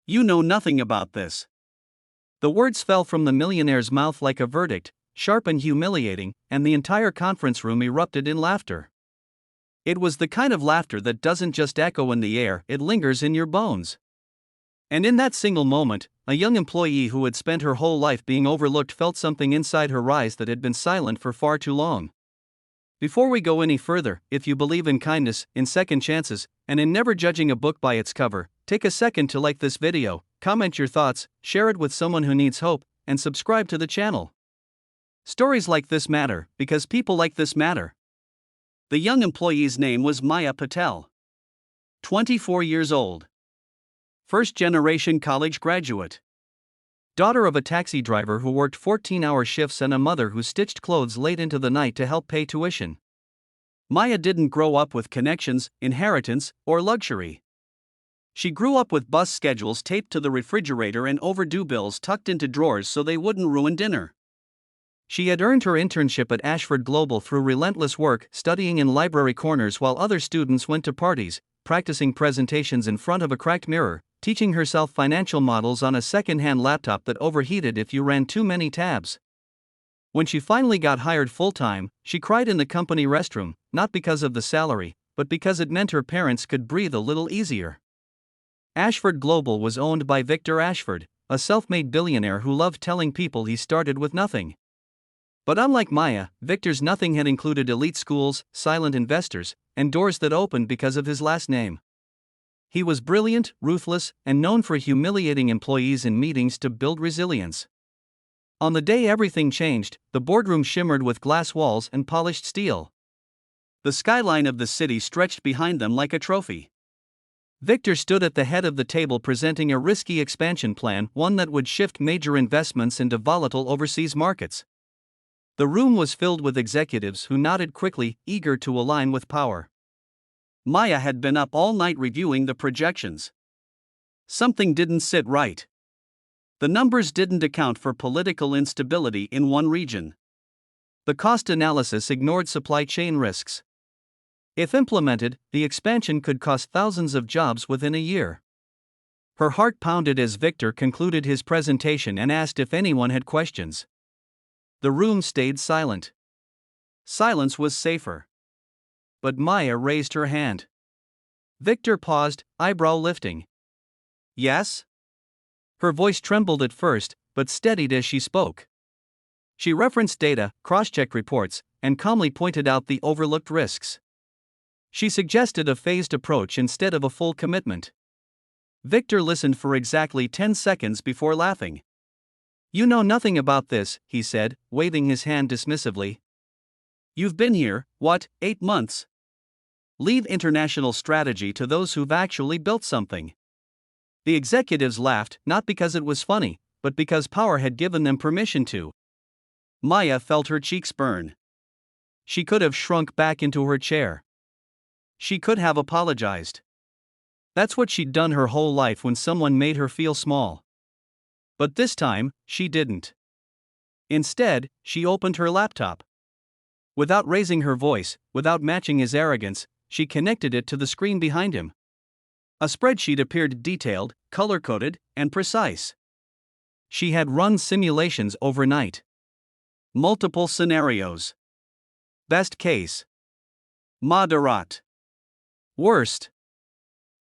You know nothing about this. The words fell from the millionaire's mouth like a verdict, sharp and humiliating, and the entire conference room erupted in laughter. It was the kind of laughter that doesn't just echo in the air, it lingers in your bones. And in that single moment, a young employee who had spent her whole life being overlooked felt something inside her rise that had been silent for far too long. Before we go any further, if you believe in kindness, in second chances, and in never judging a book by its cover, take a second to like this video, comment your thoughts, share it with someone who needs hope, and subscribe to the channel. Stories like this matter, because people like this matter. The young employee's name was Maya Patel. 24 years old. First-generation college graduate. Daughter of a taxi driver who worked 14-hour shifts and a mother who stitched clothes late into the night to help pay tuition. Maya didn't grow up with connections, inheritance, or luxury. She grew up with bus schedules taped to the refrigerator and overdue bills tucked into drawers so they wouldn't ruin dinner. She had earned her internship at Ashford Global through relentless work, studying in library corners while other students went to parties, practicing presentations in front of a cracked mirror, teaching herself financial models on a second-hand laptop that overheated if you ran too many tabs. When she finally got hired full-time, she cried in the company restroom, not because of the salary, but because it meant her parents could breathe a little easier. Ashford Global was owned by Victor Ashford, a self-made billionaire who loved telling people he started with nothing. But unlike Maya, Victor's nothing had included elite schools, silent investors, and doors that opened because of his last name. He was brilliant, ruthless, and known for humiliating employees in meetings to build resilience. On the day everything changed, the boardroom shimmered with glass walls and polished steel. The skyline of the city stretched behind them like a trophy. Victor stood at the head of the table presenting a risky expansion plan, one that would shift major investments into volatile overseas markets. The room was filled with executives who nodded quickly, eager to align with power. Maya had been up all night reviewing the projections. Something didn't sit right. The numbers didn't account for political instability in one region. The cost analysis ignored supply chain risks. If implemented, the expansion could cost thousands of jobs within a year. Her heart pounded as Victor concluded his presentation and asked if anyone had questions. The room stayed silent. Silence was safer. But Maya raised her hand. Victor paused, eyebrow lifting. Yes? Her voice trembled at first, but steadied as she spoke. She referenced data, cross-checked reports, and calmly pointed out the overlooked risks. She suggested a phased approach instead of a full commitment. Victor listened for exactly 10 seconds before laughing. You know nothing about this, he said, waving his hand dismissively. You've been here, 8 months? Leave international strategy to those who've actually built something. The executives laughed, not because it was funny, but because power had given them permission to. Maya felt her cheeks burn. She could have shrunk back into her chair. She could have apologized. That's what she'd done her whole life when someone made her feel small. But this time, she didn't. Instead, she opened her laptop. Without raising her voice, without matching his arrogance, she connected it to the screen behind him. A spreadsheet appeared detailed, color-coded, and precise. She had run simulations overnight. Multiple scenarios. Best case. Moderate. Worst.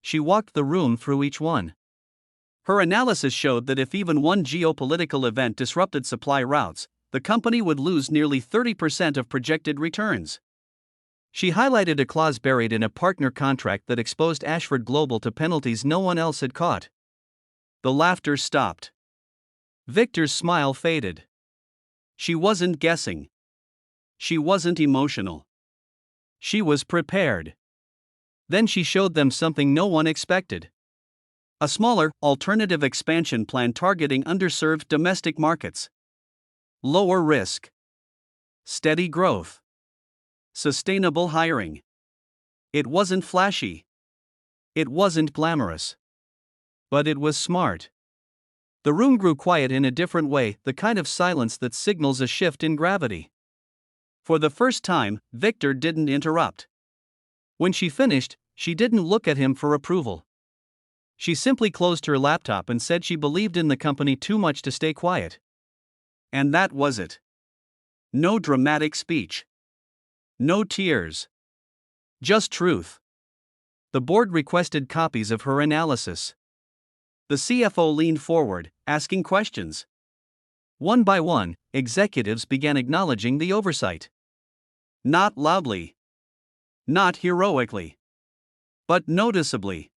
She walked the room through each one. Her analysis showed that if even one geopolitical event disrupted supply routes, the company would lose nearly 30% of projected returns. She highlighted a clause buried in a partner contract that exposed Ashford Global to penalties no one else had caught. The laughter stopped. Victor's smile faded. She wasn't guessing. She wasn't emotional. She was prepared. Then she showed them something no one expected. A smaller, alternative expansion plan targeting underserved domestic markets. Lower risk. Steady growth. Sustainable hiring. It wasn't flashy. It wasn't glamorous. But it was smart. The room grew quiet in a different way, the kind of silence that signals a shift in gravity. For the first time, Victor didn't interrupt. When she finished, she didn't look at him for approval. She simply closed her laptop and said she believed in the company too much to stay quiet. And that was it. No dramatic speech. No tears. Just truth. The board requested copies of her analysis. The CFO leaned forward, asking questions. One by one, executives began acknowledging the oversight. Not loudly. Not heroically. But noticeably.